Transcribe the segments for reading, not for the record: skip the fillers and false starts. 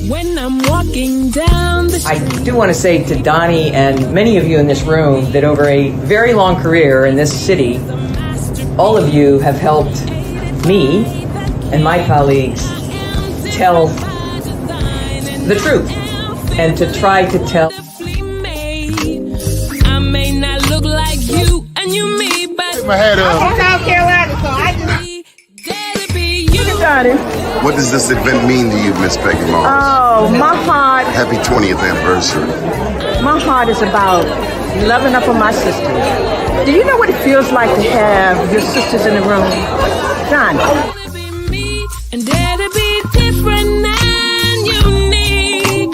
When I'm walking down the street. I do want to say to Doni and many of you in this room that over a very long career in this city, all of you have helped me and my colleagues tell the truth and to try to tell. I may not look like you and you me, but my head up. I'm South Carolina, so I just What does this event mean to you, Miss Peggy Mars? Oh, my heart. Happy 20th anniversary. My heart is about loving up on my sisters. Do you know what it feels like to have your sisters in the room? John. And dare to be different and unique.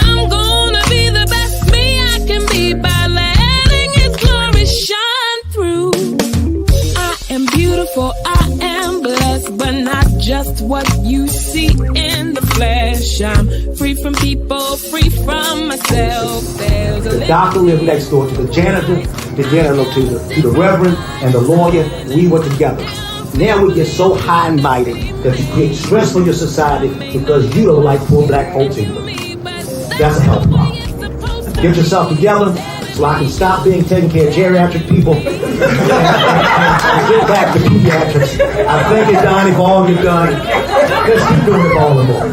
I'm gonna be the best me I can be by letting His glory shine through. I am beautiful, I am blessed, but not just what you see in the flesh. I'm free from people, free from myself. There's The doctor lived next door to the janitor to the reverend and the lawyer. We were together. Now we get so high and mighty that you create stress for your society because you don't like poor black folks either. That's a health problem. Get yourself together so I can stop being taking care of geriatric people and get back to pediatrics. I thank you, Doni, for all you've done. Let's keep doing it all the more.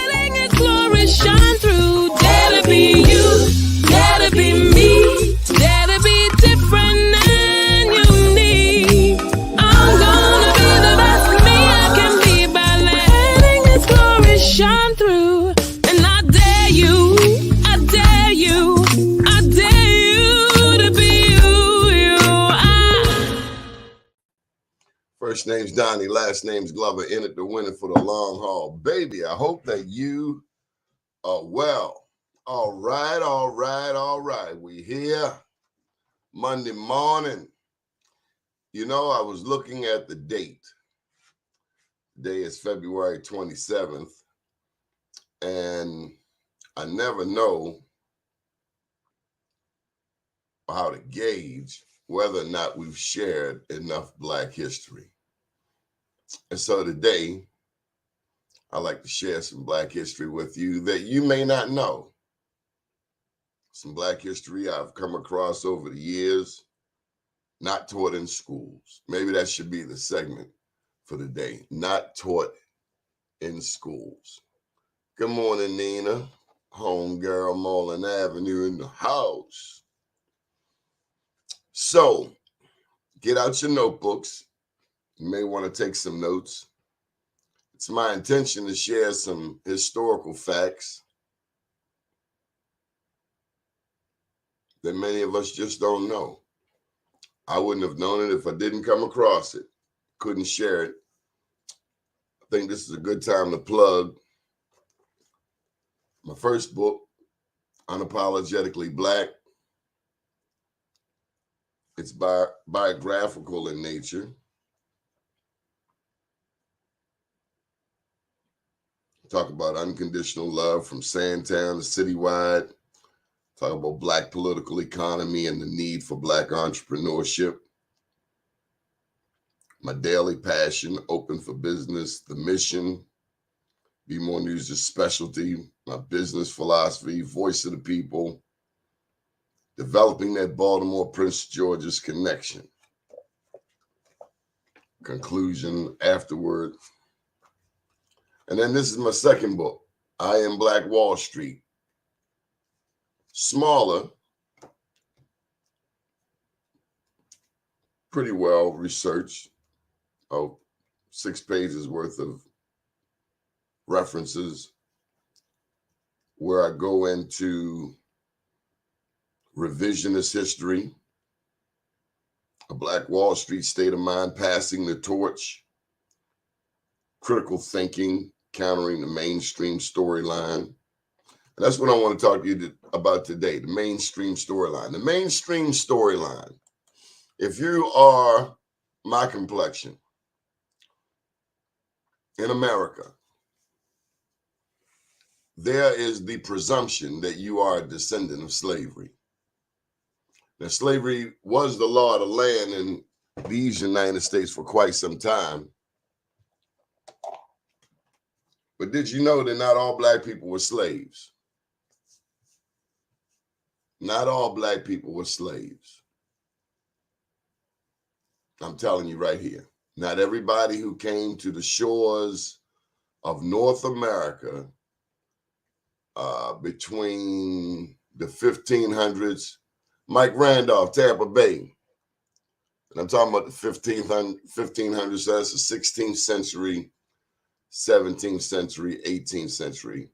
letting His glory shine through. Dare to be you, dare to be me, dare to be different and unique. I'm gonna be the best me I can be by letting His glory shine through. And I dare you, I dare you, I dare you to be you. First name's Doni, last name's Glover, in it to win it for the long haul. Baby, I hope that you are well. All right, all right, all right. We here Monday morning. You know, I was looking at the date. Today is February 27th, and I never know how to gauge whether or not we've shared enough Black history. And so today, I'd like to share some Black history with you that you may not know. Some Black history I've come across over the years, not taught in schools. Maybe that should be the segment for the day, not taught in schools. Good morning, Nina. Homegirl, Moreland Avenue in the house. So, get out your notebooks. You may want to take some notes. It's my intention to share some historical facts that many of us just don't know. I wouldn't have known it if I didn't come across it. Couldn't share it. I think this is a good time to plug my first book, Unapologetically Black. It's biographical in nature. Talk about unconditional love from Sandtown to citywide. Talk about Black political economy and the need for Black entrepreneurship. My daily passion, open for business, the mission, Be More News' specialty, my business philosophy, voice of the people, developing that Baltimore Prince George's connection. Conclusion afterward. And then this is my second book, I Am Black Wall Street. Smaller, pretty well researched. 6 pages worth of references where I go into revisionist history, a Black Wall Street state of mind, passing the torch, critical thinking, countering the mainstream storyline. And that's what I want to talk to you about today, the mainstream storyline. The mainstream storyline, if you are my complexion in America, there is the presumption that you are a descendant of slavery. Now, slavery was the law of the land in these United States for quite some time. But did you know that not all black people were slaves? Not all black people were slaves. I'm telling you right here. Not everybody who came to the shores of North America between the 1500s, Mike Randolph, Tampa Bay, and I'm talking about the 1500s, so that's the 16th century, 17th century, 18th century.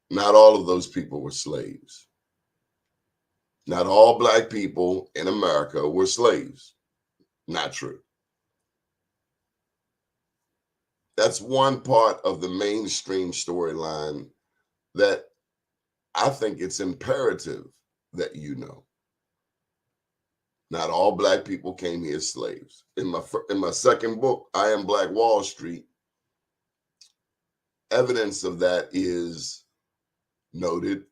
Not all of those people were slaves. Not all black people in America were slaves. Not true. That's one part of the mainstream storyline that I think it's imperative that you know. Not all black people came here as slaves. In my second book, I Am Black Wall Street, evidence of that is noted.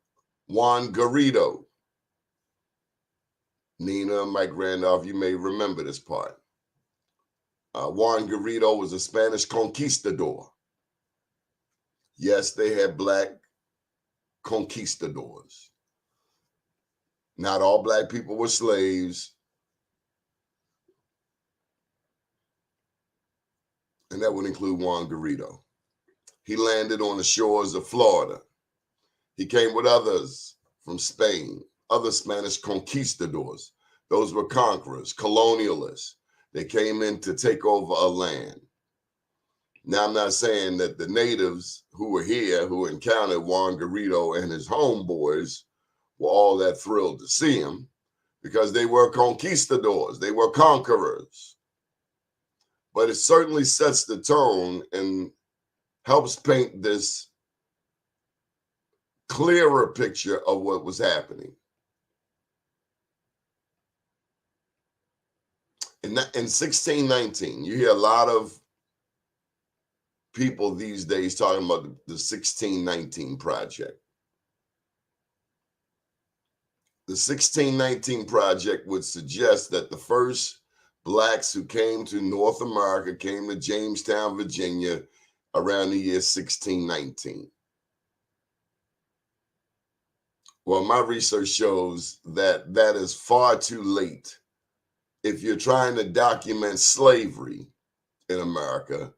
Juan Garrido. Nina, Mike Randolph, you may remember this part. Juan Garrido was a Spanish conquistador. Yes, they had black conquistadors. Not all black people were slaves. And that would include Juan Garrido. He landed on the shores of Florida. He came with others from Spain, other Spanish conquistadors. Those were conquerors, colonialists. They came in to take over a land. Now, I'm not saying that the natives who were here, who encountered Juan Garrido and his homeboys, were all that thrilled to see him, because they were conquistadors, they were conquerors. But it certainly sets the tone and helps paint this clearer picture of what was happening. In 1619, you hear a lot of people these days talking about the 1619 Project. The 1619 Project would suggest that the first blacks who came to North America came to Jamestown, Virginia, around the year 1619. Well, my research shows that that is far too late. If you're trying to document slavery in America,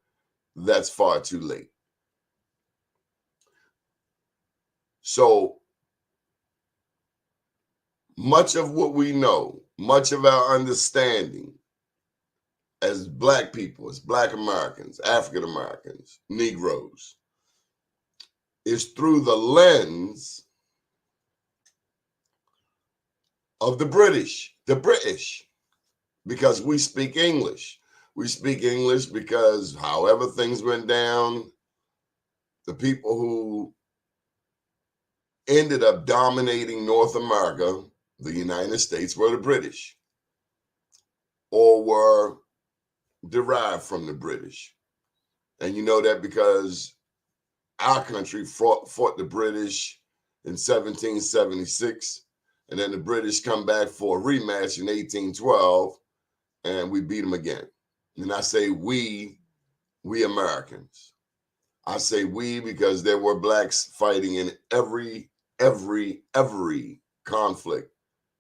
that's far too late. So much of what we know, much of our understanding as black people, as black Americans, African Americans, Negroes, is through the lens of the British, because we speak English. We speak English because however things went down, the people who ended up dominating North America, the United States, were the British, or were derived from the British. And you know that because our country fought the British in 1776, and then the British come back for a rematch in 1812, and we beat them again. And I say we Americans. I say we because there were blacks fighting in every conflict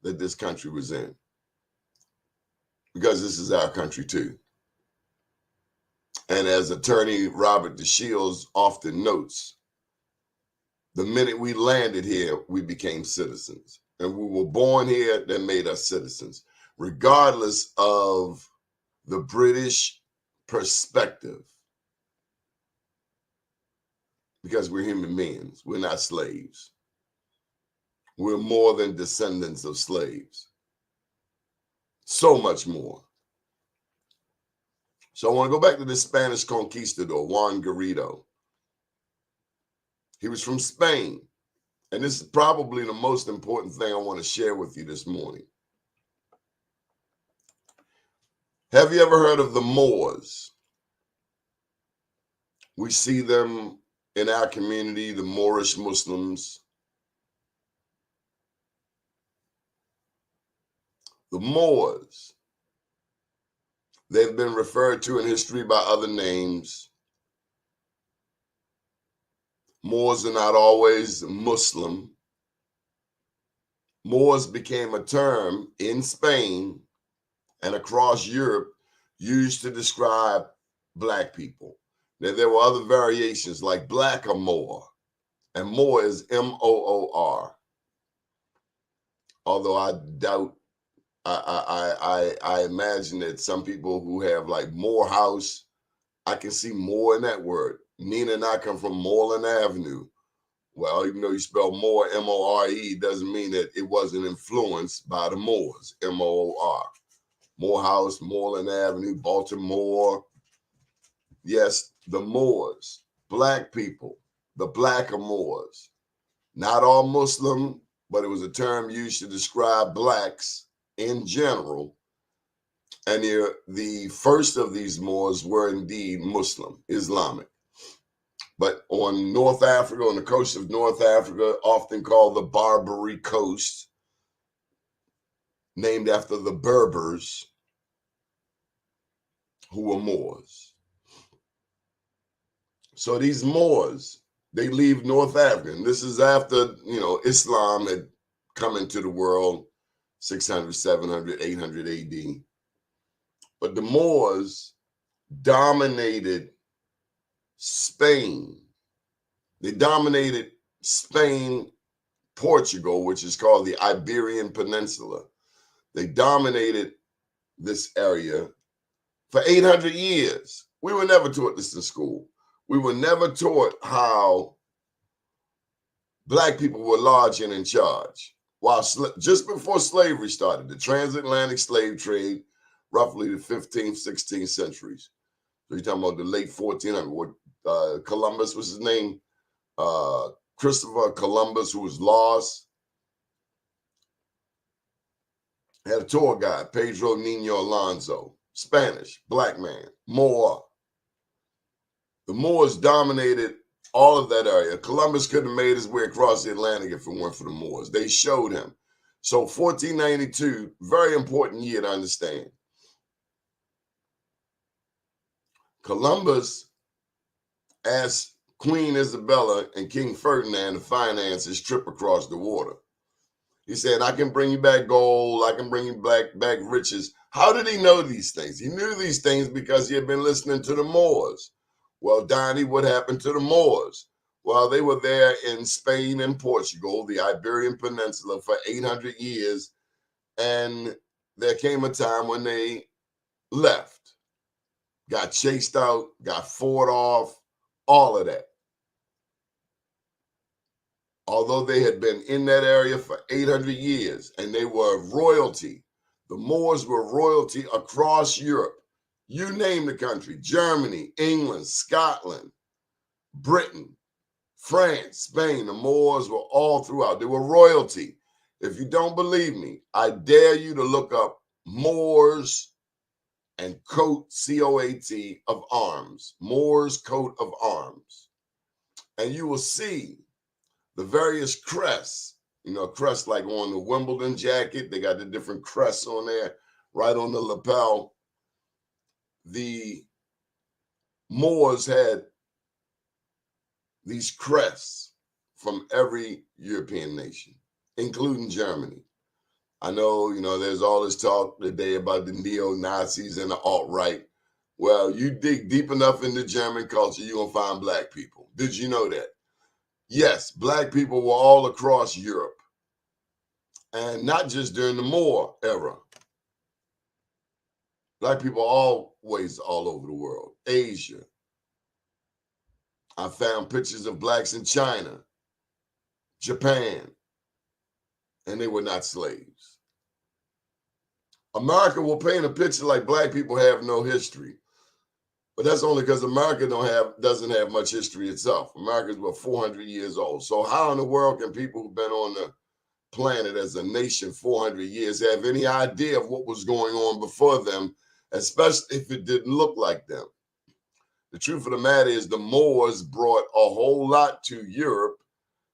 that this country was in. Because this is our country too. And as attorney Robert DeShields often notes, the minute we landed here, we became citizens. And we were born here, that made us citizens, regardless of the British perspective. Because we're human beings, we're not slaves. We're more than descendants of slaves. So much more. So I want to go back to this Spanish conquistador, Juan Garrido. He was from Spain. And this is probably the most important thing I want to share with you this morning. Have you ever heard of the Moors? We see them in our community, the Moorish Muslims. The Moors, they've been referred to in history by other names. Moors are not always Muslim. Moors became a term in Spain and across Europe used to describe black people. Now, there were other variations like blackamoor, and Moor is M-O-O-R. Although I doubt, I imagine that some people who have like Morehouse, I can see more in that word. Nina and I come from Moreland Avenue. Well, even though you spell Moore, M-O-R-E, doesn't mean that it wasn't influenced by the Moors, M-O-O-R. Morehouse, Moreland Avenue, Baltimore. Yes, the Moors, black people, the blackamoors. Not all Muslim, but it was a term used to describe blacks in general. And the first of these Moors were indeed Muslim, Islamic. But on North Africa, on the coast of North Africa, often called the Barbary Coast, named after the Berbers, who were Moors. So these Moors, they leave North Africa. And this is after, Islam had come into the world 600, 700, 800 AD. But the Moors dominated Spain. They dominated Spain, Portugal, which is called the Iberian Peninsula. They dominated this area for 800 years. We were never taught this in school. We were never taught how black people were large and in charge. While just before slavery started, the transatlantic slave trade, roughly the 15th, 16th centuries. So you're talking about the late 1400s. Columbus was his name. Christopher Columbus, who was lost, had a tour guide, Pedro Nino Alonso, Spanish, black man, Moor. The Moors dominated all of that area. Columbus couldn't have made his way across the Atlantic if it weren't for the Moors. They showed him. So 1492, very important year to understand. Columbus asked Queen Isabella and King Ferdinand to finance his trip across the water. He said, I can bring you back gold. I can bring you back riches. How did he know these things? He knew these things because he had been listening to the Moors. Well, Donnie, what happened to the Moors? Well, they were there in Spain and Portugal, the Iberian Peninsula, for 800 years. And there came a time when they left, got chased out, got fought off, all of that. Although they had been in that area for 800 years and they were royalty, the Moors were royalty across Europe. You name the country, Germany, England, Scotland, Britain, France, Spain, the Moors were all throughout. They were royalty. If you don't believe me, I dare you to look up Moors and coat, C-O-A-T, of arms, Moors coat of arms. And you will see the various crests, crests like on the Wimbledon jacket, they got the different crests on there, right on the lapel. The Moors had these crests from every European nation, including Germany. I know, there's all this talk today about the neo-Nazis and the alt-right. Well, you dig deep enough into German culture, you're going to find black people. Did you know that? Yes, black people were all across Europe, and not just during the Moor era. Black people always all over the world, Asia. I found pictures of blacks in China, Japan, and they were not slaves. America will paint a picture like black people have no history. But that's only because America doesn't have much history itself. America's about 400 years old. So how in the world can people who've been on the planet as a nation 400 years have any idea of what was going on before them, especially if it didn't look like them? The truth of the matter is the Moors brought a whole lot to Europe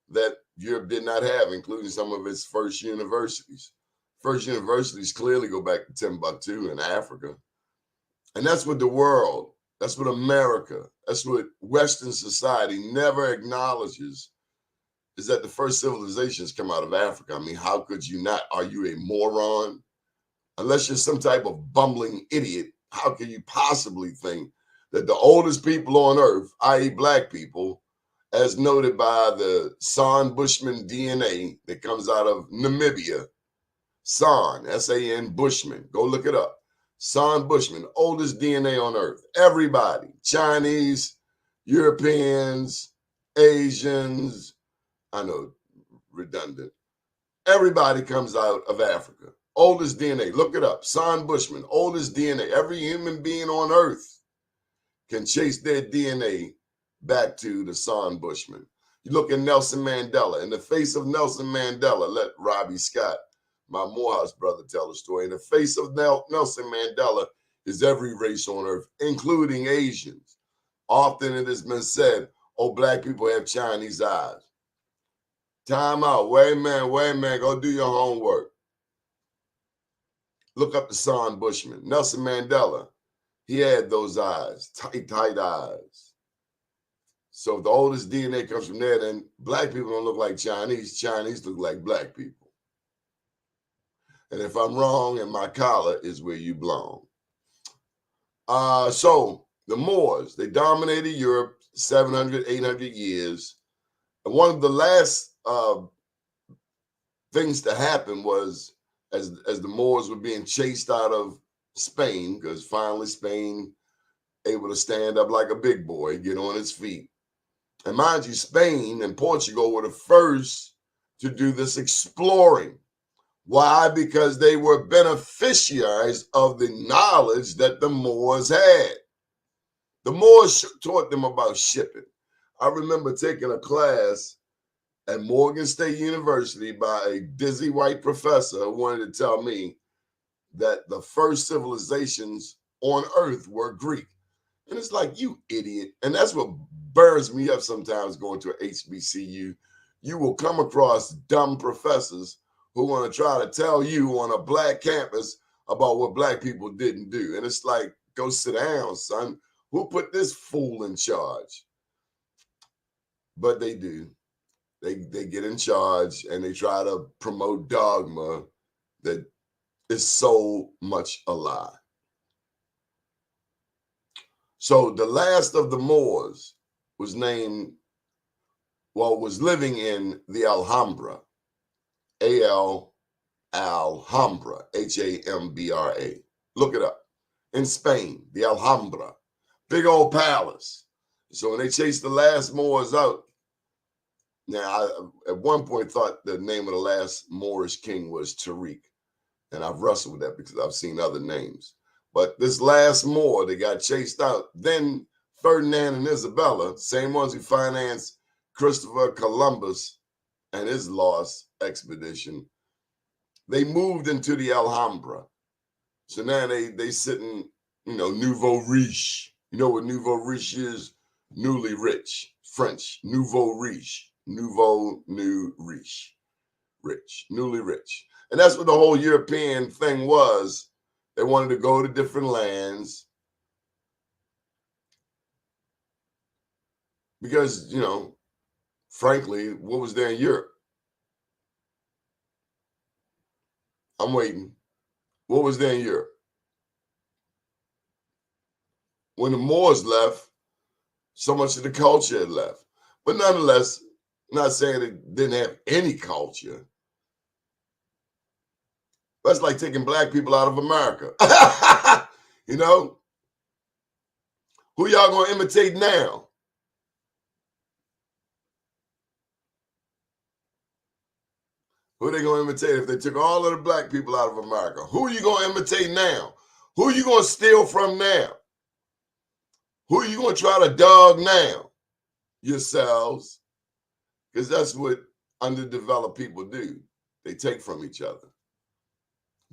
that Europe did not have, including some of its first universities. First universities clearly go back to Timbuktu in Africa. And that's what the world That's what America, that's what Western society never acknowledges, is that the first civilizations come out of Africa. I mean, how could you not? Are you a moron? Unless you're some type of bumbling idiot, how can you possibly think that the oldest people on earth, i.e. black people, as noted by the San Bushman DNA that comes out of Namibia, San, S-A-N, Bushman, go look it up. San Bushman, oldest DNA on earth. Everybody, Chinese, Europeans, Asians, I know, redundant. Everybody comes out of Africa. Oldest DNA, look it up. San Bushman, oldest DNA. Every human being on earth can chase their DNA back to the San Bushman. You look at Nelson Mandela. In the face of Nelson Mandela, let Robbie Scott, my Morehouse brother, tell the story. In the face of Nelson Mandela is every race on earth, including Asians. Often it has been said, oh, black people have Chinese eyes. Time out. Wait a minute. Go do your homework. Look up the San Bushman. Nelson Mandela, he had those eyes, tight eyes. So if the oldest DNA comes from there, then black people don't look like Chinese. Chinese look like black people. And if I'm wrong, and my collar is where you belong. So the Moors, they dominated Europe 700, 800 years. And one of the last things to happen was, as the Moors were being chased out of Spain, because finally Spain able to stand up like a big boy, get on its feet. And mind you, Spain and Portugal were the first to do this exploring. Why? Because they were beneficiaries of the knowledge that the Moors had. The Moors taught them about shipping. I remember taking a class at Morgan State University by a dizzy white professor who wanted to tell me that the first civilizations on earth were Greek. And it's like, you idiot. And that's what burns me up sometimes going to an HBCU. You will come across dumb professors who want to try to tell you on a black campus about what black people didn't do. And it's like, go sit down, son. Who put this fool in charge? But they do. They get in charge and they try to promote dogma that is so much a lie. So the last of the Moors was living in the Alhambra, Alhambra, H-A-M-B-R-A. Look it up. In Spain, the Alhambra, big old palace. So when they chased the last Moors out, now, I, at one point, thought the name of the last Moorish king was Tariq. And I've wrestled with that because I've seen other names. But this last Moor that got chased out, then Ferdinand and Isabella, same ones who financed Christopher Columbus and his lost expedition, they moved into the Alhambra. So now they sitting, nouveau riche. You know what nouveau riche is? Newly rich. French, nouveau riche. Nouveau, new, rich, newly rich. And that's what the whole European thing was. They wanted to go to different lands because, frankly, what was there in Europe? I'm waiting. What was there in Europe? When the Moors left, so much of the culture had left. But nonetheless, I'm not saying it didn't have any culture. That's like taking black people out of America. Who y'all gonna imitate now? Who they gonna imitate if they took all of the black people out of America? Who are you gonna imitate now? Who are you gonna steal from now? Who are you gonna try to dog now? Yourselves. Because that's what underdeveloped people do. They take from each other.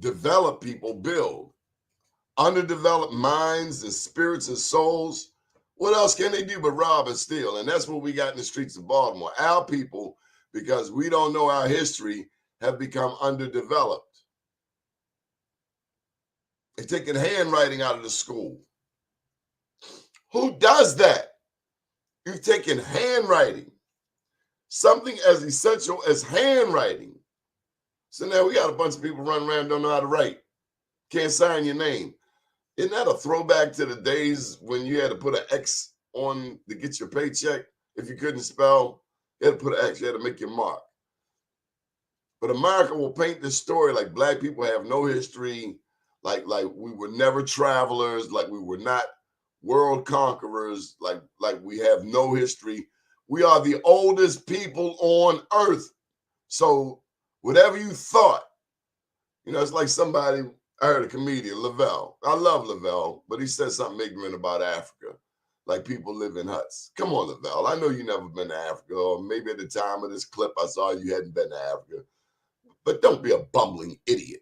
Developed people build. Underdeveloped minds and spirits and souls, what else can they do but rob and steal? And that's what we got in the streets of Baltimore. Our people, because we don't know our history, have become underdeveloped. They're taking handwriting out of the school. Who does that? You've taken handwriting, something as essential as handwriting. So now we got a bunch of people running around, don't know how to write, can't sign your name. Isn't that a throwback to the days when you had to put an X on to get your paycheck? If you couldn't spell, you had to put an X, you had to make your mark. But America will paint this story like black people have no history, like we were never travelers, like we were not world conquerors, like we have no history. We are the oldest people on earth. So whatever you thought, it's like somebody, I heard a comedian, Lavelle. I love Lavelle, but he said something ignorant about Africa. Like people live in huts. Come on, Lavelle. I know you never been to Africa, or maybe at the time of this clip I saw you hadn't been to Africa. But don't be a bumbling idiot.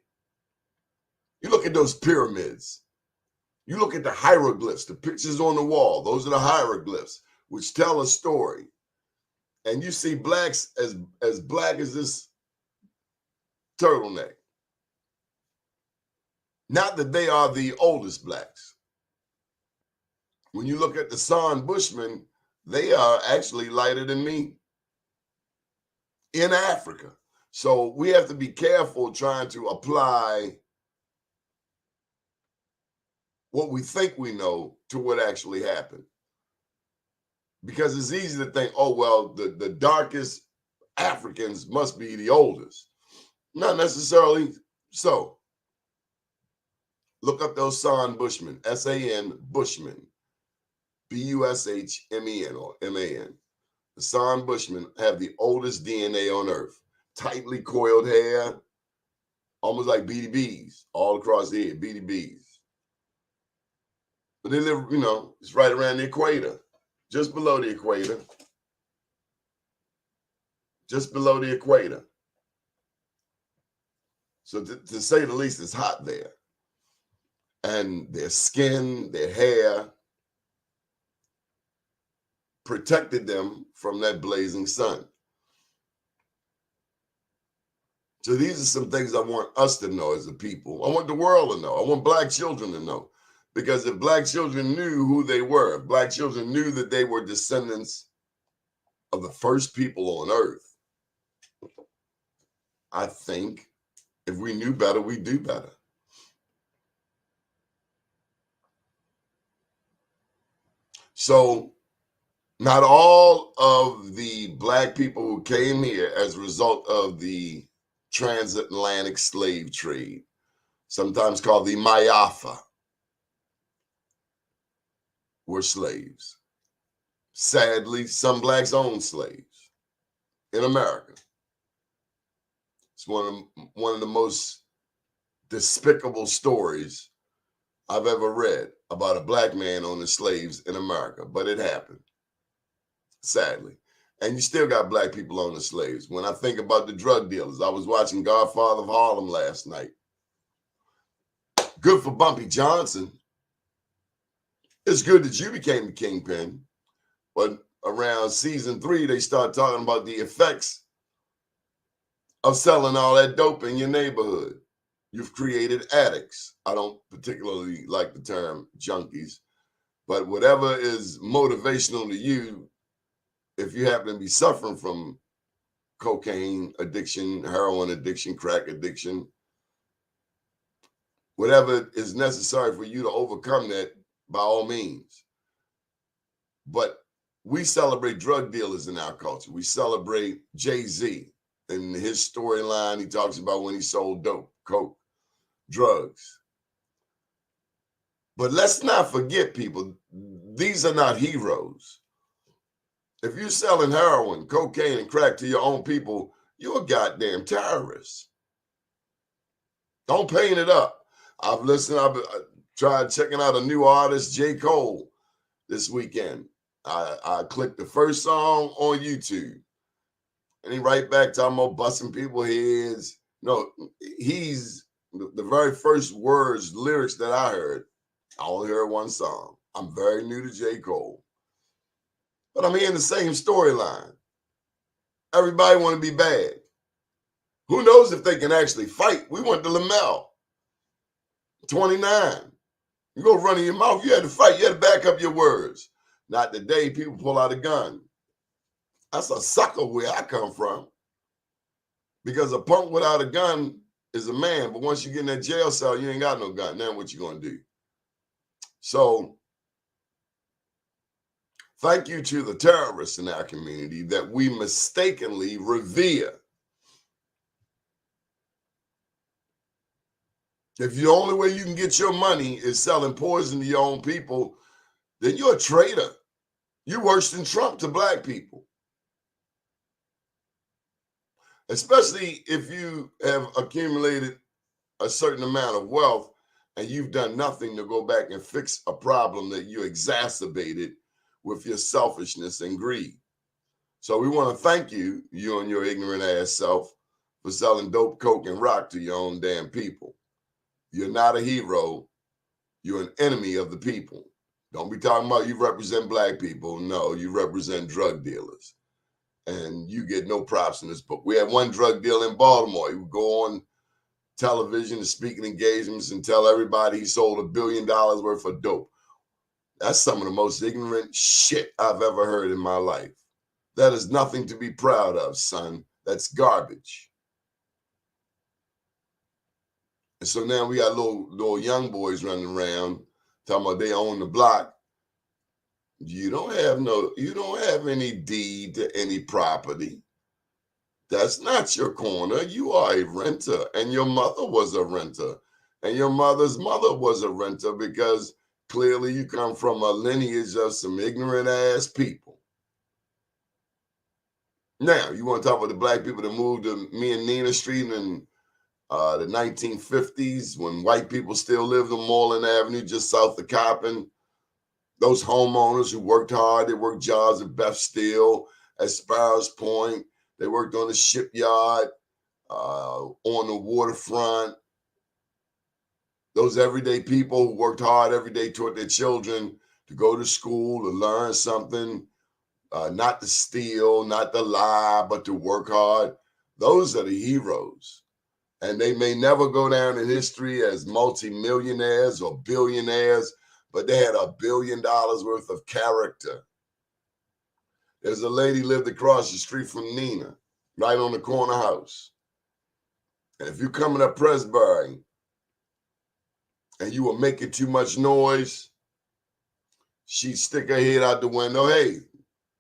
You look at those pyramids. You look at the hieroglyphs, the pictures on the wall. Those are the hieroglyphs, which tell a story. And you see blacks as black as this turtleneck. Not that they are the oldest blacks. When you look at the San Bushmen, they are actually lighter than me in Africa. So we have to be careful trying to apply what we think we know to what actually happened. Because it's easy to think, oh, well, the darkest Africans must be the oldest. Not necessarily so. Look up those San Bushmen, S-A-N, Bushmen, B-U-S-H-M-E-N or M-A-N. The San Bushmen have the oldest DNA on Earth. Tightly coiled hair, almost like BDBs, all across the head, BDBs. But they live, it's right around the equator, just below the equator. Just below the equator. So to say the least, it's hot there. And their skin, their hair protected them from that blazing sun. So these are some things I want us to know as a people. I want the world to know. I want black children to know. Because if black children knew who they were, if black children knew that they were descendants of the first people on earth, I think if we knew better, we'd do better. So not all of the black people who came here as a result of the transatlantic slave trade, sometimes called the Mayafa, were slaves. Sadly, some blacks owned slaves in America. It's one of the most despicable stories I've ever read about a black man owning slaves in America, but it happened, sadly. And you still got black people owning slaves. When I think about the drug dealers, I was watching Godfather of Harlem last night. Good for Bumpy Johnson. It's good that you became the kingpin, but around season 3, they start talking about the effects of selling all that dope in your neighborhood. You've created addicts. I don't particularly like the term junkies, but whatever is motivational to you, if you happen to be suffering from cocaine addiction, heroin addiction, crack addiction, whatever is necessary for you to overcome that, by all means. But we celebrate drug dealers in our culture. We celebrate Jay-Z. In his storyline, he talks about when he sold dope, coke, drugs. But let's not forget, people, these are not heroes. If you're selling heroin, cocaine, and crack to your own people, you're a goddamn terrorist. Don't paint it up. I've tried checking out a new artist, J. Cole, this weekend. I clicked the first song on YouTube. And he right back talking about busting people's heads. No, he's the very first words, lyrics that I heard. I only heard one song. I'm very new to J. Cole. But I'm hearing the same storyline. Everybody want to be bad. Who knows if they can actually fight? We went to Lamel, 29. You go running your mouth, you had to fight. You had to back up your words. Not today, people pull out a gun. That's a sucker where I come from. Because a punk without a gun is a man, but once you get in that jail cell, you ain't got no gun. Now what you gonna do? So thank you to the terrorists in our community that we mistakenly revere. If the only way you can get your money is selling poison to your own people, then you're a traitor. You're worse than Trump to black people. Especially if you have accumulated a certain amount of wealth and you've done nothing to go back and fix a problem that you exacerbated with your selfishness and greed. So we want to thank you, you and your ignorant ass self, for selling dope, coke, and rock to your own damn people. You're not a hero. You're an enemy of the people. Don't be talking about you represent black people. No, you represent drug dealers. And you get no props in this book. We had one drug dealer in Baltimore. He would go on television and speaking engagements and tell everybody he sold $1 billion worth of dope. That's some of the most ignorant shit I've ever heard in my life. That is nothing to be proud of, son. That's garbage. And so now we got little young boys running around talking about they own the block. You don't have any deed to any property. That's not your corner. You are a renter, and your mother was a renter, and your mother's mother was a renter, because clearly you come from a lineage of some ignorant ass people. Now, you want to talk about the black people that moved to me and Nina Street in the 1950s when white people still lived on Moreland Avenue just south of Coppin. Those homeowners who worked hard, they worked jobs at Beth Steel, at Sparrows Point. They worked on the shipyard, on the waterfront. Those everyday people who worked hard every day taught their children to go to school, to learn something, not to steal, not to lie, but to work hard. Those are the heroes. And they may never go down in history as multimillionaires or billionaires, but they had $1 billion worth of character. There's a lady lived across the street from Nina, right on the corner house. And if you're coming up Presbury and you were making too much noise, she'd stick her head out the window. Hey,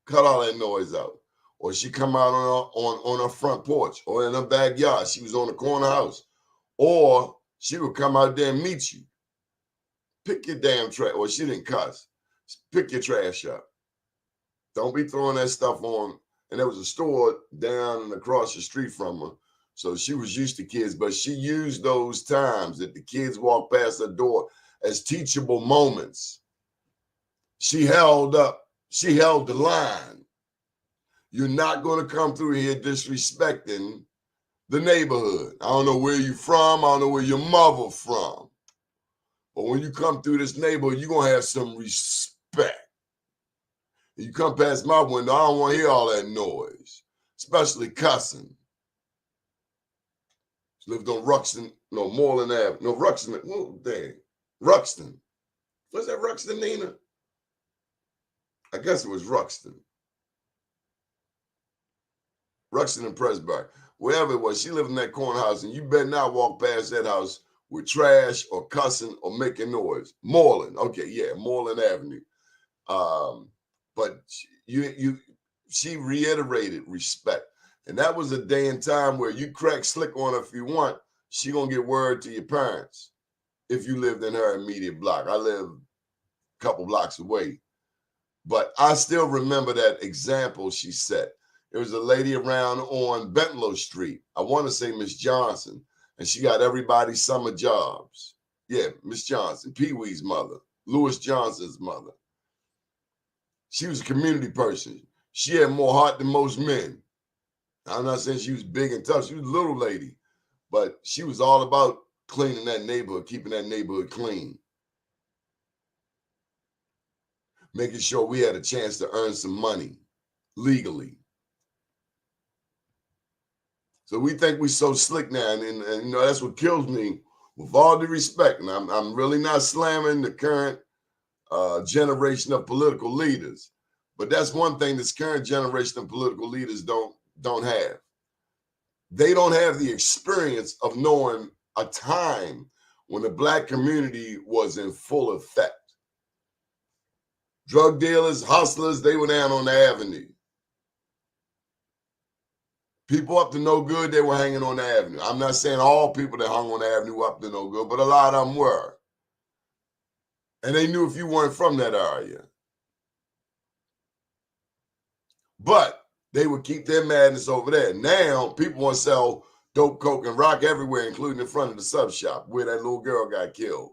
cut all that noise out. Or she come out on her front porch or in her backyard. She was on the corner house. Or she would come out there and meet you. Pick your damn trash. Well, she didn't cuss. Pick your trash up. Don't be throwing that stuff on. And there was a store down and across the street from her. So she was used to kids, but she used those times that the kids walked past her door as teachable moments. She held the line. You're not going to come through here disrespecting the neighborhood. I don't know where you're from. I don't know where your mother from. But when you come through this neighborhood, you're going to have some respect. You come past my window, I don't want to hear all that noise, especially cussing. She lived on Moreland Ave. No, Ruxton. Oh, dang. Ruxton. Was that Ruxton, Nina? I guess it was Ruxton. Ruxton and Presbury. Wherever it was, she lived in that corner house, and you better not walk past that house with trash or cussing or making noise. Moreland. Okay, yeah, Moreland Avenue. But she reiterated respect. And that was a day and time where you crack slick on her if you want. She gonna get word to your parents if you lived in her immediate block. I live a couple blocks away. But I still remember that example she set. There was a lady around on Bentlow Street. I want to say Miss Johnson. And she got everybody summer jobs. Yeah, Miss Johnson, Pee Wee's mother, Louis Johnson's mother. She was a community person. She had more heart than most men. I'm not saying she was big and tough. She was a little lady. But she was all about cleaning that neighborhood, keeping that neighborhood clean. Making sure we had a chance to earn some money legally. So we think we're so slick now, and you know, that's what kills me with all due respect, and I'm really not slamming the current generation of political leaders, but that's one thing this current generation of political leaders don't have. They don't have the experience of knowing a time when the black community was in full effect. Drug dealers, hustlers, they were down on the avenue. People up to no good, they were hanging on the avenue. I'm not saying all people that hung on the avenue were up to no good, but a lot of them were. And they knew if you weren't from that area. But they would keep their madness over there. Now, people want to sell dope, coke, and rock everywhere, including in front of the sub shop where that little girl got killed.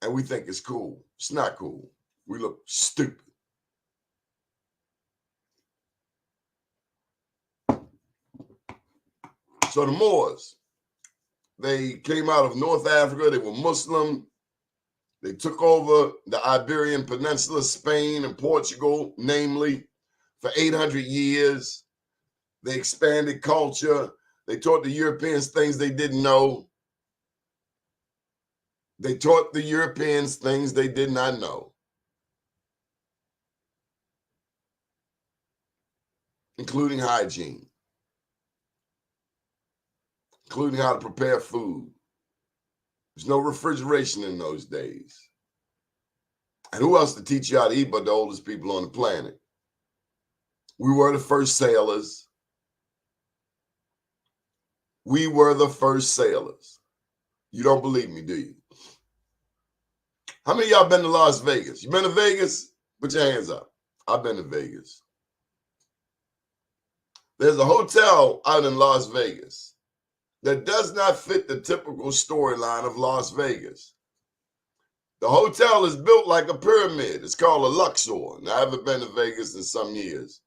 And we think it's cool. It's not cool. We look stupid. So the Moors, they came out of North Africa. They were Muslim. They took over the Iberian Peninsula, Spain and Portugal, namely, for 800 years. They expanded culture. They taught the Europeans things they didn't know. They taught the Europeans things they did not know, including hygiene, including how to prepare food. There's no refrigeration in those days. And who else to teach you how to eat but the oldest people on the planet? We were the first sailors. We were the first sailors. You don't believe me, do you? How many of y'all been to Las Vegas? You been to Vegas? Put your hands up. I've been to Vegas. There's a hotel out in Las Vegas that does not fit the typical storyline of Las Vegas. The hotel is built like a pyramid. It's called a Luxor. Now, I haven't been to Vegas in some years.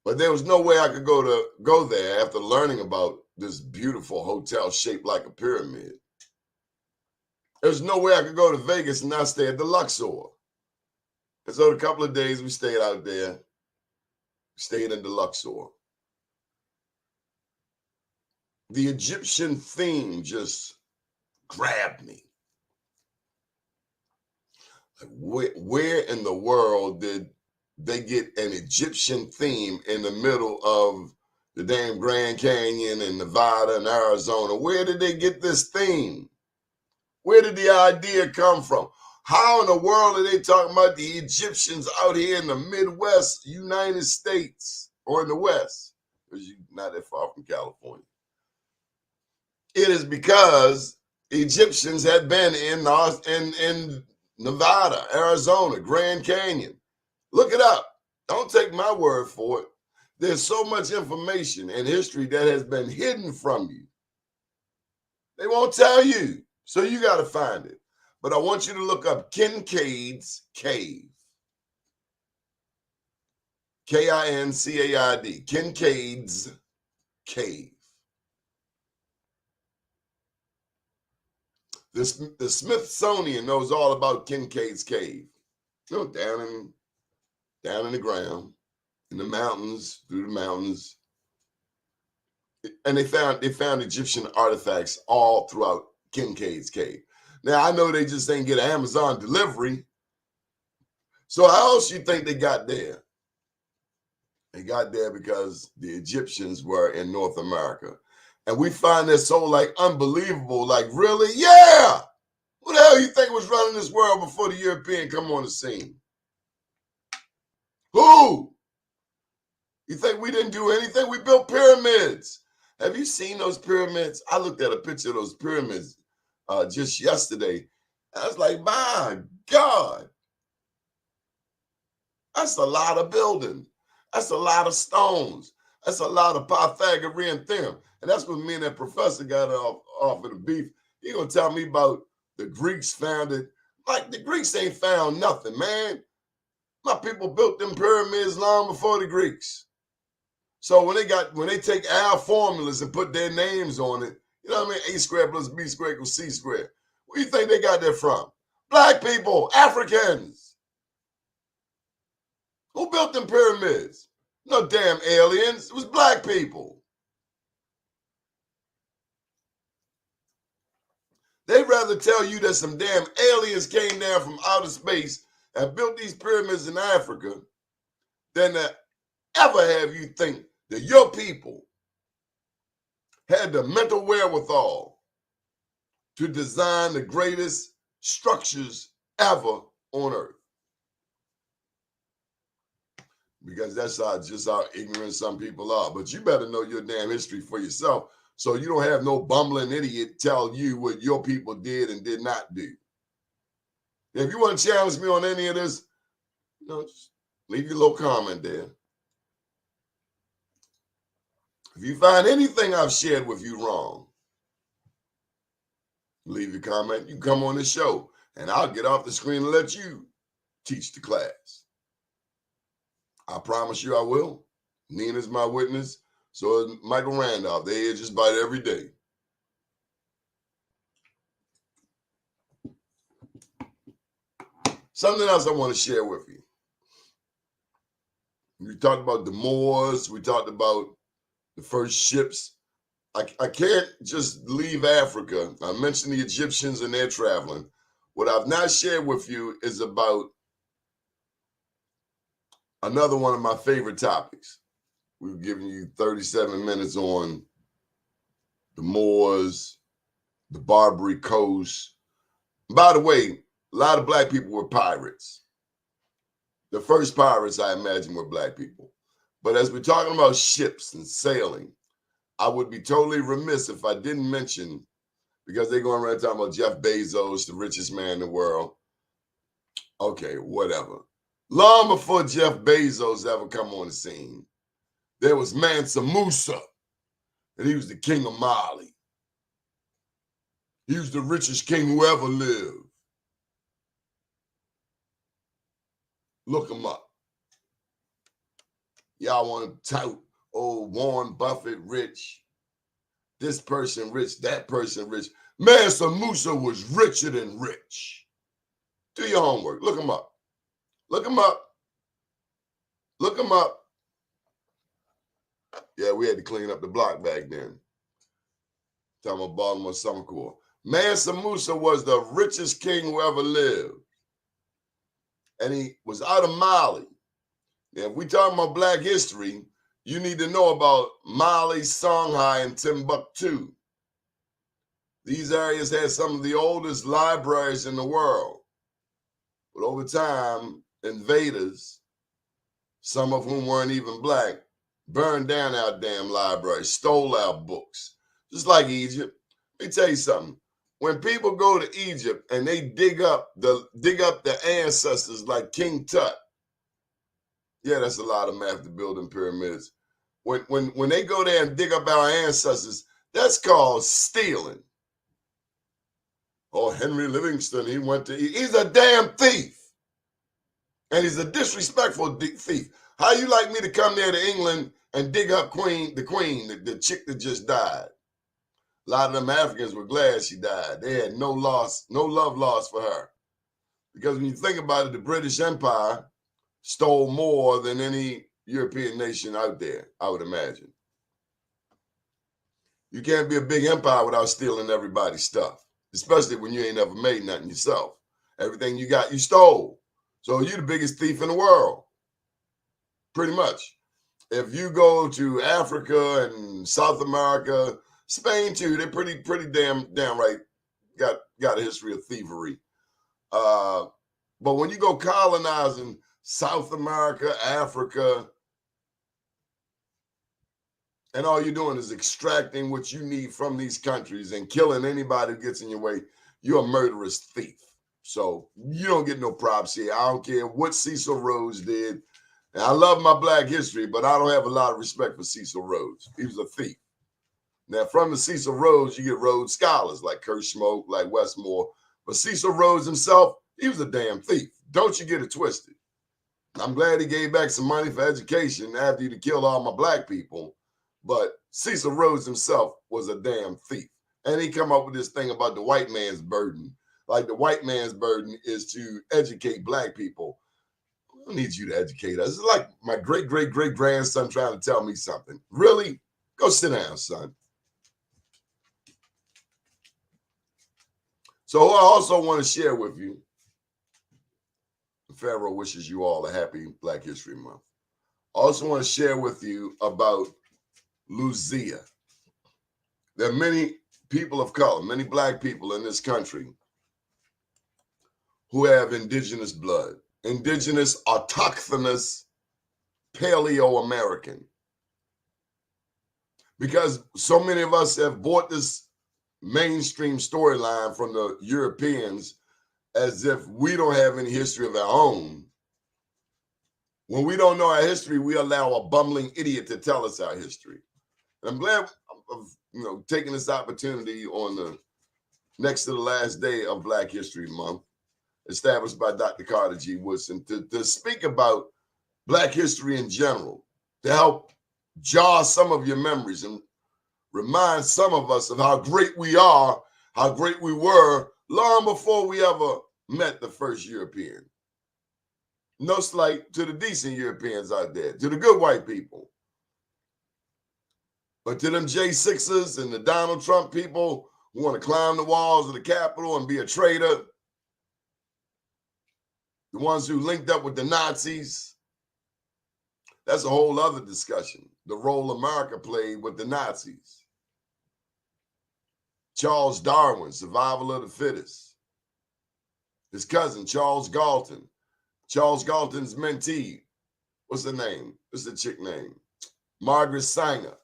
But there was no way I could go there after learning about this beautiful hotel shaped like a pyramid. There's no way I could go to Vegas and not stay at the Luxor. And so a couple of days we stayed out there. We stayed in the Luxor. The Egyptian theme just grabbed me. Like where in the world did they get an Egyptian theme in the middle of the damn Grand Canyon and Nevada and Arizona? Where did they get this theme? Where did the idea come from? How in the world are they talking about the Egyptians out here in the Midwest, United States, or in the West? Because you're not that far from California. It is because Egyptians had been in Nevada, Arizona, Grand Canyon. Look it up. Don't take my word for it. There's so much information and history that has been hidden from you. They won't tell you, so you got to find it. But I want you to look up Kincaid's Cave. Kincaid. Kincaid's Cave. The Smithsonian knows all about Kincaid's Cave. You know, down in the ground, in the mountains, through the mountains. And they found Egyptian artifacts all throughout Kincaid's Cave. Now, I know they just ain't get an Amazon delivery. So how else you think they got there? They got there because the Egyptians were in North America. And we find that so like unbelievable, like really? Yeah! Who the hell you think was running this world before the European come on the scene? Who? You think we didn't do anything? We built pyramids. Have you seen those pyramids? I looked at a picture of those pyramids just yesterday. I was like, my God. That's a lot of building. That's a lot of stones. That's a lot of Pythagorean theorem. And that's what me and that professor got off of the beef. He gonna tell me about the Greeks found it. Like the Greeks ain't found nothing, man. My people built them pyramids long before the Greeks. So when they take our formulas and put their names on it, you know what I mean? A squared plus B squared equals C squared. Where do you think they got that from? Black people, Africans. Who built them pyramids? No damn aliens. It was black people. They'd rather tell you that some damn aliens came down from outer space and built these pyramids in Africa than to ever have you think that your people had the mental wherewithal to design the greatest structures ever on Earth. Because that's just how ignorant some people are. But you better know your damn history for yourself, so you don't have no bumbling idiot tell you what your people did and did not do. If you want to challenge me on any of this, just leave your little comment there. If you find anything I've shared with you wrong, leave your comment. You can come on the show, and I'll get off the screen and let you teach the class. I promise you I will. Nina's my witness. So is Michael Randolph. They hear just about every day. Something else I want to share with you. We talked about the Moors. We talked about the first ships. I can't just leave Africa. I mentioned the Egyptians and their traveling. What I've not shared with you is about another one of my favorite topics. We've given you 37 minutes on the Moors, the Barbary Coast. By the way, a lot of black people were pirates. The first pirates, I imagine, were black people. But as we're talking about ships and sailing, I would be totally remiss if I didn't mention, because they're going around talking about Jeff Bezos, the richest man in the world. Okay, whatever. Long before Jeff Bezos ever come on the scene, there was Mansa Musa, and he was the king of Mali. He was the richest king who ever lived. Look him up. Y'all want to tout, oh, Warren Buffett rich, this person rich, that person rich. Mansa Musa was richer than rich. Do your homework. Look him up. Look him up. Look him up. Yeah, we had to clean up the block back then. Talking about Baltimore Summer Corps. Mansa Musa was the richest king who ever lived. And he was out of Mali. Now, if we talking about black history, you need to know about Mali, Songhai, and Timbuktu. These areas had some of the oldest libraries in the world. But over time, invaders, some of whom weren't even black, burned down our damn libraries, stole our books. Just like Egypt. Let me tell you something. When people go to Egypt and they dig up the ancestors like King Tut, yeah, that's a lot of math to build them pyramids. When they go there and dig up our ancestors, that's called stealing. Oh, Henry Livingston, he's a damn thief. And he's a disrespectful thief. How you like me to come there to England and dig up the queen, the chick that just died? A lot of them Africans were glad she died. They had no love lost for her. Because when you think about it, the British Empire stole more than any European nation out there, I would imagine. You can't be a big empire without stealing everybody's stuff, especially when you ain't never made nothing yourself. Everything you got, you stole. So you're the biggest thief in the world, pretty much. If you go to Africa and South America, Spain too, they're pretty damn right. Got a history of thievery. But when you go colonizing South America, Africa, and all you're doing is extracting what you need from these countries and killing anybody who gets in your way, you're a murderous thief. So you don't get no props here. I don't care what Cecil Rhodes did. And I love my black history, but I don't have a lot of respect for Cecil Rhodes. He was a thief. Now, from the Cecil Rhodes, you get Rhodes scholars like Kurt Schmoke, like Westmore. But Cecil Rhodes himself, he was a damn thief. Don't you get it twisted. I'm glad he gave back some money for education after he'd killed all my black people. But Cecil Rhodes himself was a damn thief. And he come up with this thing about the white man's burden. Like the white man's burden is to educate black people. I don't need you to educate us. It's like my great-great-great-grandson trying to tell me something. Really? Go sit down, son. So I also want to share with you, Pharaoh wishes you all a happy Black History Month. I also want to share with you about Lucia. There are many people of color, many Black people in this country who have indigenous blood, indigenous, autochthonous, Paleo-American. Because so many of us have bought this mainstream storyline from the Europeans as if we don't have any history of our own. When we don't know our history, we allow a bumbling idiot to tell us our history. And I'm glad of taking this opportunity on the next to the last day of Black History Month, established by Dr. Carter G. Woodson, to speak about Black history in general, to help jar some of your memories and remind some of us of how great we are, how great we were long before we ever met the first European. No slight to the decent Europeans out there, to the good white people. But to them J6ers and the Donald Trump people who want to climb the walls of the Capitol and be a traitor, the ones who linked up with the Nazis, that's a whole other discussion. The role America played with the Nazis. Charles Darwin, survival of the fittest. His cousin, Charles Galton. Charles Galton's mentee, what's her name? What's the chick name? Margaret Sanger,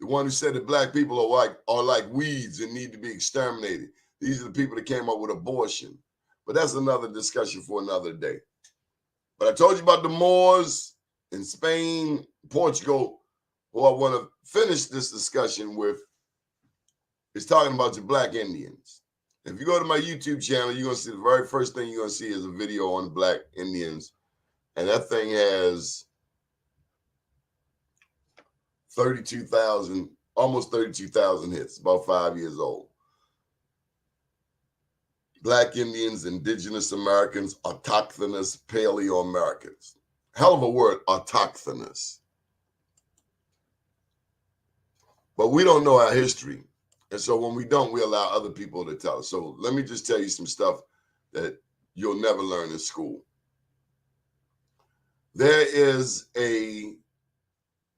the one who said that Black people are like weeds and need to be exterminated. These are the people that came up with abortion. But that's another discussion for another day. But I told you about the Moors in Spain, Portugal, who I want to finish this discussion with, is talking about the Black Indians. If you go to my YouTube channel, you're going to see the very first thing you're going to see is a video on Black Indians. And that thing has 32,000, almost 32,000 hits, about 5 years old. Black Indians, indigenous Americans, autochthonous, Paleo-Americans. Hell of a word, autochthonous. But we don't know our history. And so when we don't, we allow other people to tell us. So let me just tell you some stuff that you'll never learn in school. There is a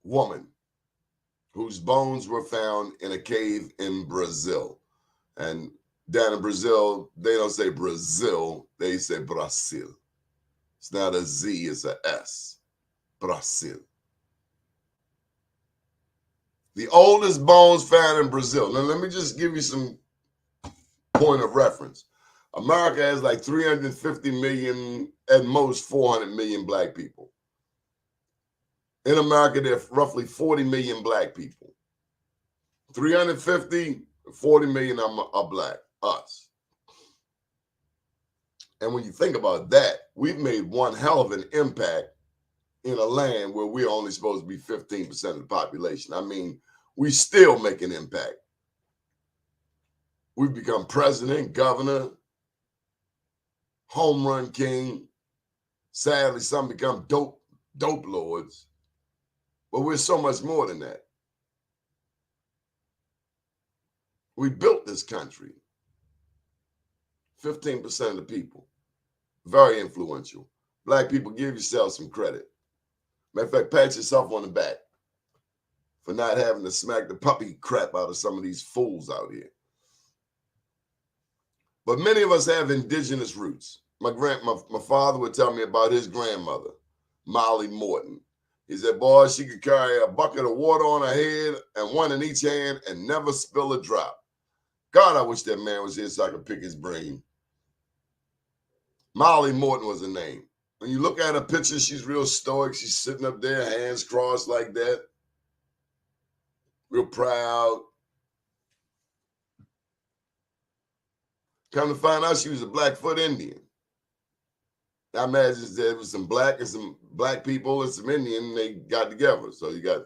woman whose bones were found in a cave in Brazil. And down in Brazil, they don't say Brazil, they say Brasil. It's not a Z, it's a S. Brasil. The oldest bones found in Brazil. Now, let me just give you some point of reference. America has like 350 million, at most 400 million Black people. In America, there are roughly 40 million Black people. 350, 40 million are Black, us. And when you think about that, we've made one hell of an impact in a land where we're only supposed to be 15% of the population. I mean, we still make an impact. We've become president, governor, home run king. Sadly, some become dope lords. But we're so much more than that. We built this country. 15% of the people. Very influential. Black people, give yourself some credit. Matter of fact, pat yourself on the back for not having to smack the puppy crap out of some of these fools out here. But many of us have indigenous roots. My father would tell me about his grandmother, Molly Morton. He said, boy, she could carry a bucket of water on her head and one in each hand and never spill a drop. God, I wish that man was here so I could pick his brain. Molly Morton was her name. When you look at her picture, she's real stoic. She's sitting up there, hands crossed like that. Real proud. Come to find out she was a Blackfoot Indian. I imagine there was some Black and some Black people and some Indian, and they got together. So you got,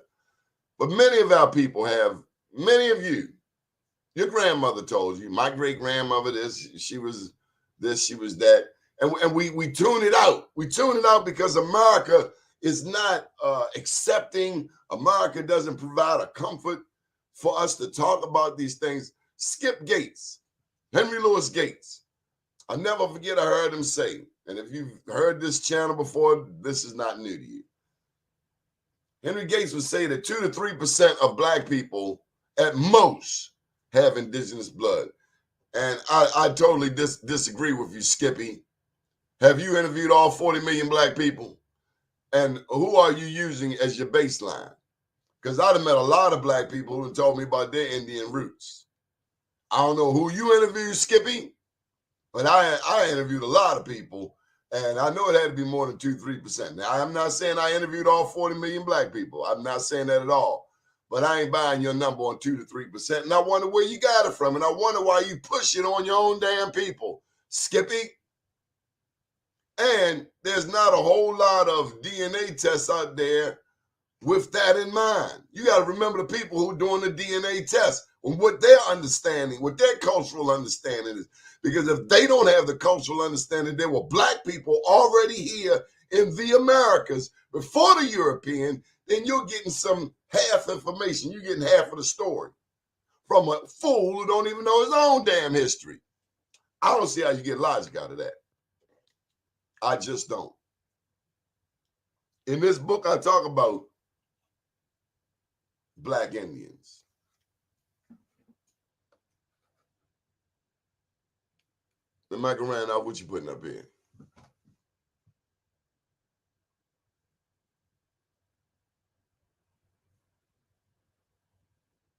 but many of our people have, many of you, your grandmother told you, my great-grandmother this, she was this, she was that. And we tune it out. We tune it out because America is not accepting. America doesn't provide a comfort for us to talk about these things. Skip Gates, Henry Louis Gates. I'll never forget I heard him say, and if you've heard this channel before, this is not new to you. Henry Gates would say that 2 to 3% of black people at most have indigenous blood. And I totally disagree with you, Skippy. Have you interviewed all 40 million black people? And who are you using as your baseline? Because I'd have met a lot of black people who told me about their Indian roots. I don't know who you interviewed, Skippy, but I interviewed a lot of people, and I know it had to be more than 2-3%. Now, I'm not saying I interviewed all 40 million black people. I'm not saying that at all. But I ain't buying your number on 2 to 3%. And I wonder where you got it from. And I wonder why you push it on your own damn people, Skippy. And there's not a whole lot of DNA tests out there with that in mind. You got to remember the people who are doing the DNA test and what their understanding, what their cultural understanding is. Because if they don't have the cultural understanding, there were black people already here in the Americas before the European, then you're getting some half information. You're getting half of the story from a fool who don't even know his own damn history. I don't see how you get logic out of that. I just don't. In this book, I talk about black Indians. The Michael Randolph, what you putting up here?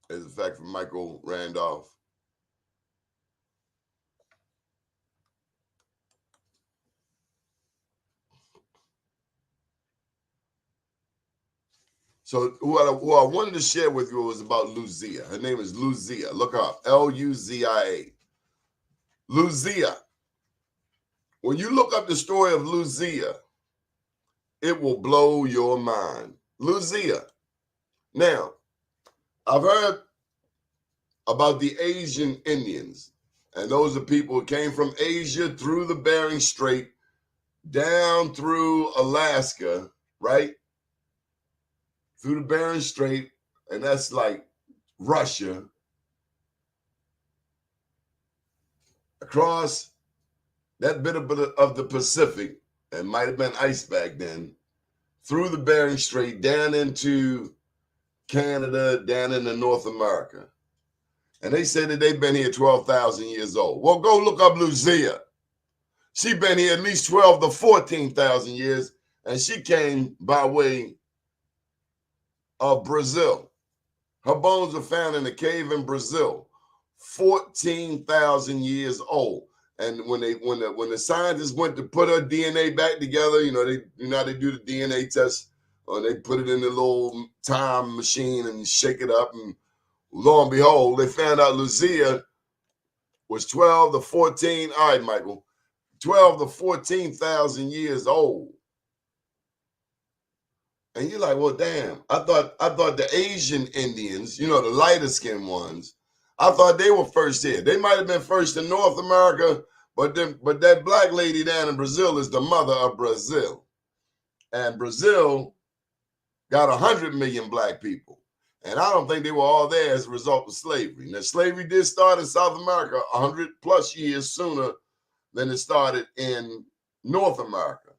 As a fact from Michael Randolph. So who I wanted to share with you was about Luzia. Her name is Luzia. Look her up, Luzia. Luzia. When you look up the story of Luzia, it will blow your mind. Luzia. Now, I've heard about the Asian Indians, and those are people who came from Asia through the Bering Strait, down through Alaska, right? Through the Bering Strait, and that's like Russia, across that bit of the Pacific, and might have been ice back then, through the Bering Strait, down into Canada, down into North America. And they say that they've been here 12,000 years old. Well, go look up Luzia. She's been here at least 12 to 14,000 years, and she came by way of Brazil. Her bones are found in a cave in Brazil, 14,000 years old. And when the scientists went to put her DNA back together, they do the DNA test, or they put it in the little time machine and shake it up, and lo and behold, they found out Luzia was 12 to 14. All right, Michael, 12 to 14,000 years old. And you're like, well, damn, I thought the Asian Indians, the lighter skinned ones, I thought they were first here. They might have been first in North America, but that black lady down in Brazil is the mother of Brazil. And Brazil got 100 million black people. And I don't think they were all there as a result of slavery. Now, slavery did start in South America 100 plus years sooner than it started in North America.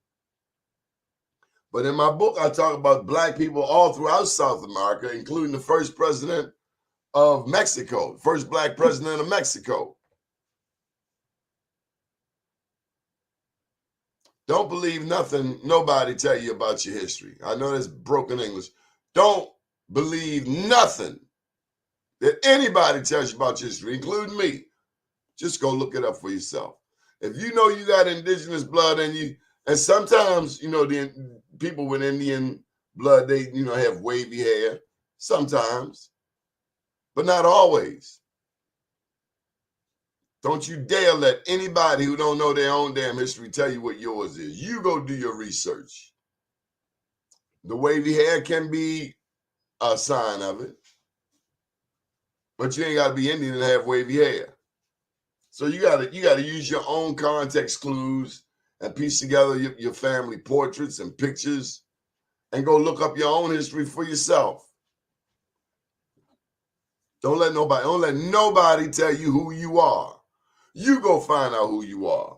But in my book, I talk about black people all throughout South America, including the first president of Mexico, first black president of Mexico. Don't believe nothing nobody tell you about your history. I know that's broken English. Don't believe nothing that anybody tells you about your history, including me. Just go look it up for yourself. If you know you got indigenous blood in you, and sometimes, the people with Indian blood, they, have wavy hair, sometimes, but not always. Don't you dare let anybody who don't know their own damn history tell you what yours is. You go do your research. The wavy hair can be a sign of it, but you ain't got to be Indian to have wavy hair. So you got to use your own context clues and piece together your family portraits and pictures, and go look up your own history for yourself. Don't let nobody tell you who you are. You go find out who you are.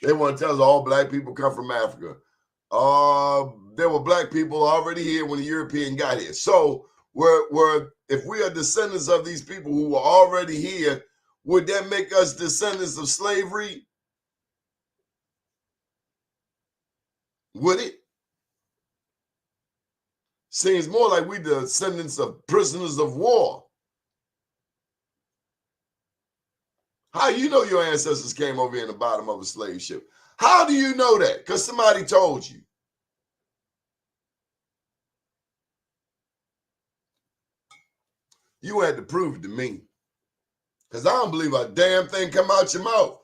They want to tell us all black people come from Africa. There were black people already here when the European got here. So if we are descendants of these people who were already here, would that make us descendants of slavery? Would it? Seems more like we descendants of prisoners of war. How you know your ancestors came over here in the bottom of a slave ship? How do you know that? Because somebody told you. You had to prove it to me. Because I don't believe a damn thing come out your mouth.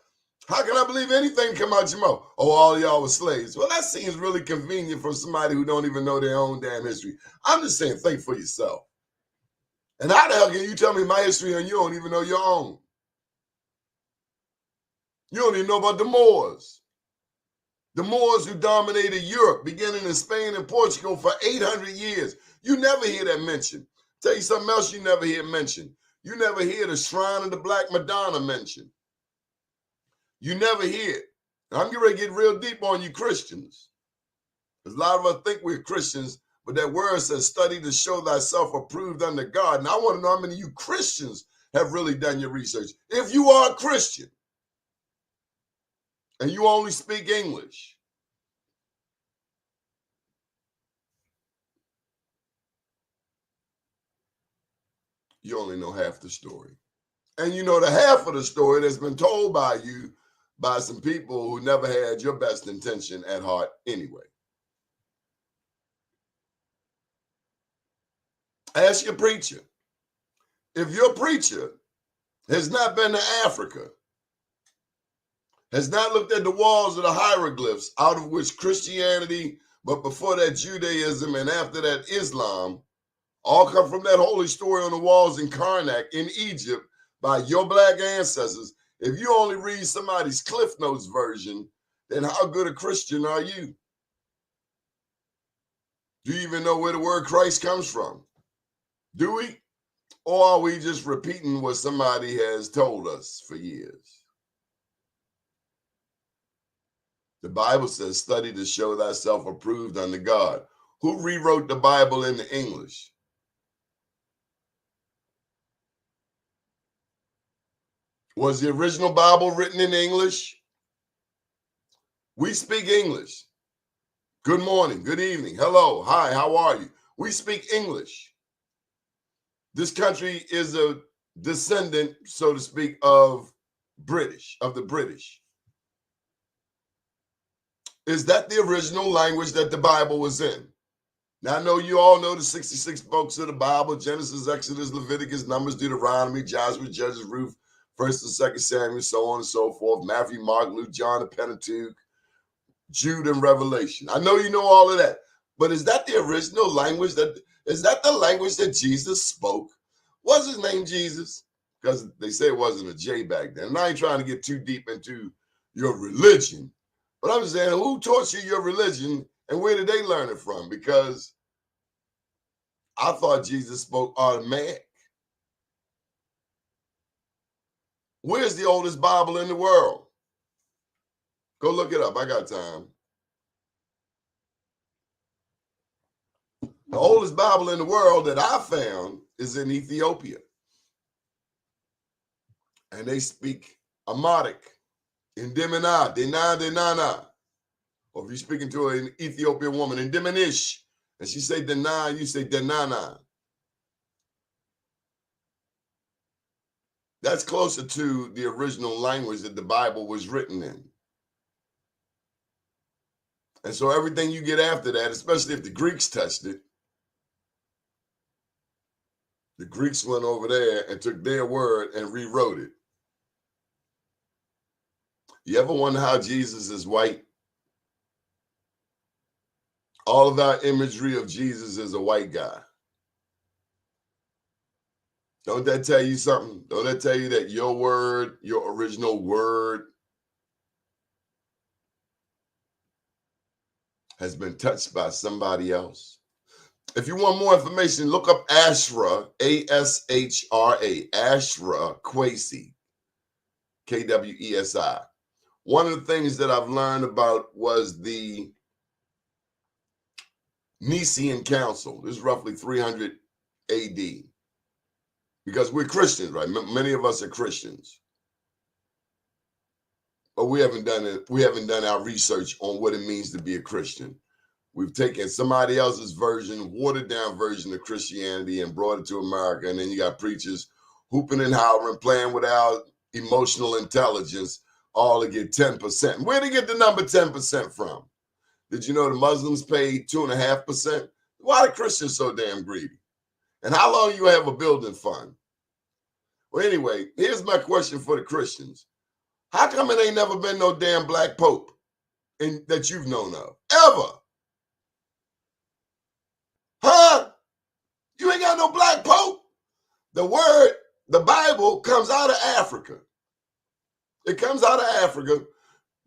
How can I believe anything come out your mouth? Oh, all y'all were slaves. Well, that seems really convenient for somebody who don't even know their own damn history. I'm just saying, think for yourself. And how the hell can you tell me my history and you don't even know your own? You don't even know about the Moors. The Moors who dominated Europe, beginning in Spain and Portugal for 800 years. You never hear that mentioned. Tell you something else you never hear mentioned. You never hear the Shrine of the Black Madonna mentioned. You never hear it. And I'm getting ready to get real deep on you Christians. Because a lot of us think we're Christians, but that word says, study to show thyself approved unto God. And I want to know how many of you Christians have really done your research. If you are a Christian and you only speak English, you only know half the story. And you know the half of the story that's been told by you by some people who never had your best intention at heart anyway. Ask your preacher. If your preacher has not been to Africa, has not looked at the walls of the hieroglyphs out of which Christianity, but before that Judaism and after that Islam, all come from that holy story on the walls in Karnak in Egypt by your black ancestors. If you only read somebody's Cliff Notes version, then how good a Christian are you? Do you even know where the word Christ comes from? Do we? Or are we just repeating what somebody has told us for years? The Bible says, study to show thyself approved unto God. Who rewrote the Bible into English? Was the original Bible written in English? We speak English. Good morning, good evening, hello, hi, how are you? We speak English. This country is a descendant, so to speak, of the British. Is that the original language that the Bible was in? Now, I know you all know the 66 books of the Bible: Genesis, Exodus, Leviticus, Numbers, Deuteronomy, Joshua, Judges, Ruth, 1st and 2nd Samuel, so on and so forth, Matthew, Mark, Luke, John, the Pentateuch, Jude, and Revelation. I know you know all of that, but is that the original language? Is that the language that Jesus spoke? Was his name Jesus? Because they say it wasn't a J back then. And I ain't trying to get too deep into your religion, but I'm just saying, who taught you your religion and where did they learn it from? Because I thought Jesus spoke Aramaic. Where's the oldest Bible in the world? Go look it up. I got time. The oldest Bible in the world that I found is in Ethiopia. And they speak Amharic, Indimina, Denana. Or if you're speaking to an Ethiopian woman, Indiminish, and she say Dena, you say Denana. That's closer to the original language that the Bible was written in. And so everything you get after that, especially if the Greeks touched it, the Greeks went over there and took their word and rewrote it. You ever wonder how Jesus is white? All of our imagery of Jesus is a white guy. Don't that tell you something? Don't that tell you that your word, your original word, has been touched by somebody else? If you want more information, look up Ashra, A-S-H-R-A, Ashra Kwesi, KWESI. One of the things that I've learned about was the Nicene Council. This is roughly 300 AD. Because we're Christians, right? Many of us are Christians. But we haven't done it. We haven't done our research on what it means to be a Christian. We've taken somebody else's version, watered down version of Christianity and brought it to America. And then you got preachers hooping and hollering, playing with our emotional intelligence, all to get 10%. Where did they get the number 10% from? Did you know the Muslims pay 2.5%? Why are Christians so damn greedy? And how long you have a building fund? Well, anyway, here's my question for the Christians. How come it ain't never been no damn black pope that you've known of? Ever? Huh? You ain't got no black pope? The Bible comes out of Africa. It comes out of Africa.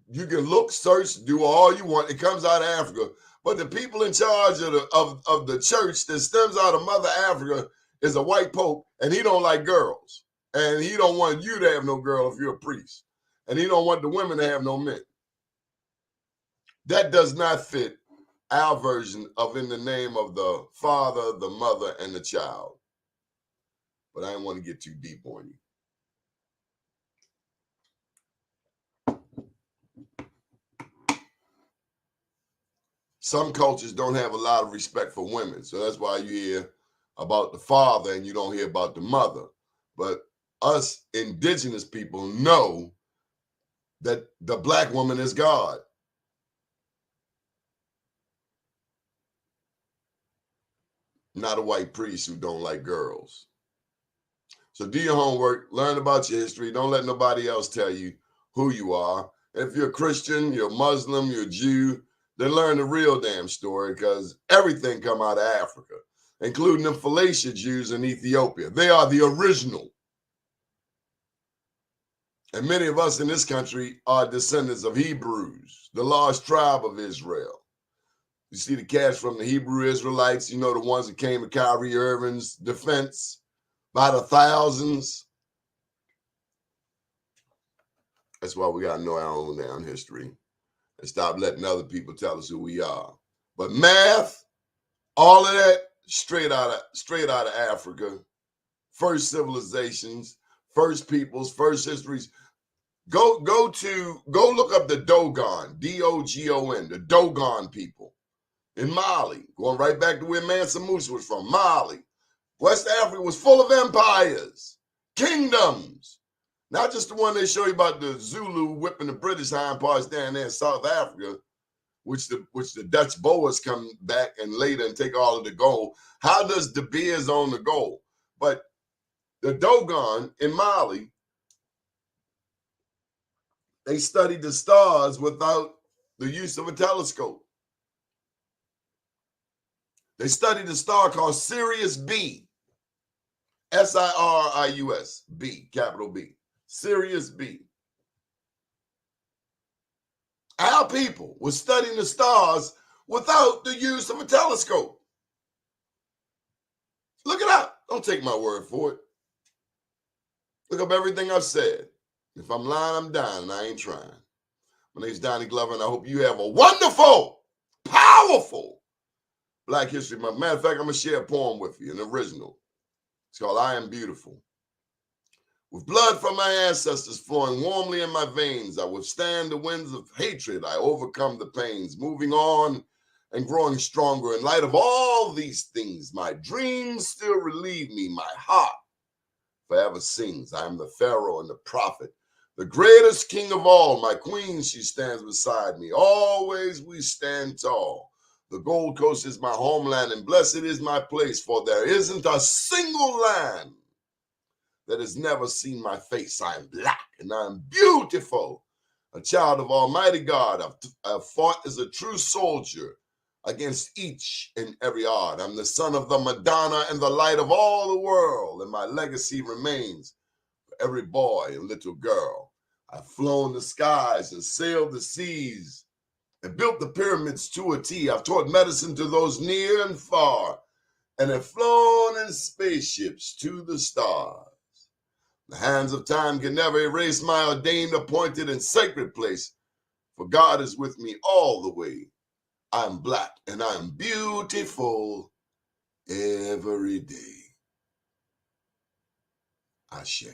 You can look, search, do all you want. It comes out of Africa. But the people in charge of the church that stems out of Mother Africa is a white pope, and he don't like girls. And he don't want you to have no girl if you're a priest. And he don't want the women to have no men. That does not fit our version of in the name of the Father, the Mother, and the child. But I didn't want to get too deep on you. Some cultures don't have a lot of respect for women. So that's why you hear about the father and you don't hear about the mother. But us indigenous people know that the black woman is God. Not a white priest who don't like girls. So do your homework, learn about your history. Don't let nobody else tell you who you are. If you're a Christian, you're a Muslim, you're a Jew, then learn the real damn story, because everything come out of Africa, including the Phoenicia Jews in Ethiopia. They are the original. And many of us in this country are descendants of Hebrews, the lost tribe of Israel. You see the cast from the Hebrew Israelites, you know, the ones that came to Kyrie Irving's defense by the thousands. That's why we got to know our own damn history and stop letting other people tell us who we are. But math, all of that, straight out of Africa, first civilizations, first peoples, first histories. Go look up the Dogon, D-O-G-O-N, the Dogon people in Mali, going right back to where Mansa Musa was from, Mali. West Africa was full of empires, kingdoms, not just the one they show you about the Zulu whipping the British hind parts down there in South Africa, which the Dutch Boers come back and later and take all of the gold. How does De Beers own the gold? But the Dogon in Mali, they studied the stars without the use of a telescope. They studied a star called Sirius B. S-I-R-I-U-S, B, capital B. Sirius B. Our people were studying the stars without the use of a telescope. Look it up. Don't take my word for it. Look up everything I've said. If I'm lying, I'm dying, and I ain't trying. My name's Donnie Glover, and I hope you have a wonderful, powerful Black History Month. Matter of fact, I'm going to share a poem with you, an original. It's called I Am Beautiful. With blood from my ancestors flowing warmly in my veins, I withstand the winds of hatred. I overcome the pains, moving on and growing stronger. In light of all these things, my dreams still relieve me. My heart forever sings. I am the Pharaoh and the prophet, the greatest king of all. My queen, she stands beside me. Always we stand tall. The Gold Coast is my homeland, and blessed is my place, for there isn't a single land that has never seen my face. I am black and I am beautiful, a child of Almighty God. I've fought as a true soldier against each and every odd. I'm the son of the Madonna and the light of all the world, and my legacy remains for every boy and little girl. I've flown the skies and sailed the seas and built the pyramids to a T. I've taught medicine to those near and far, and have flown in spaceships to the stars. The hands of time can never erase my ordained, appointed, and sacred place, for God is with me all the way. I'm black and I'm beautiful every day. Ashe.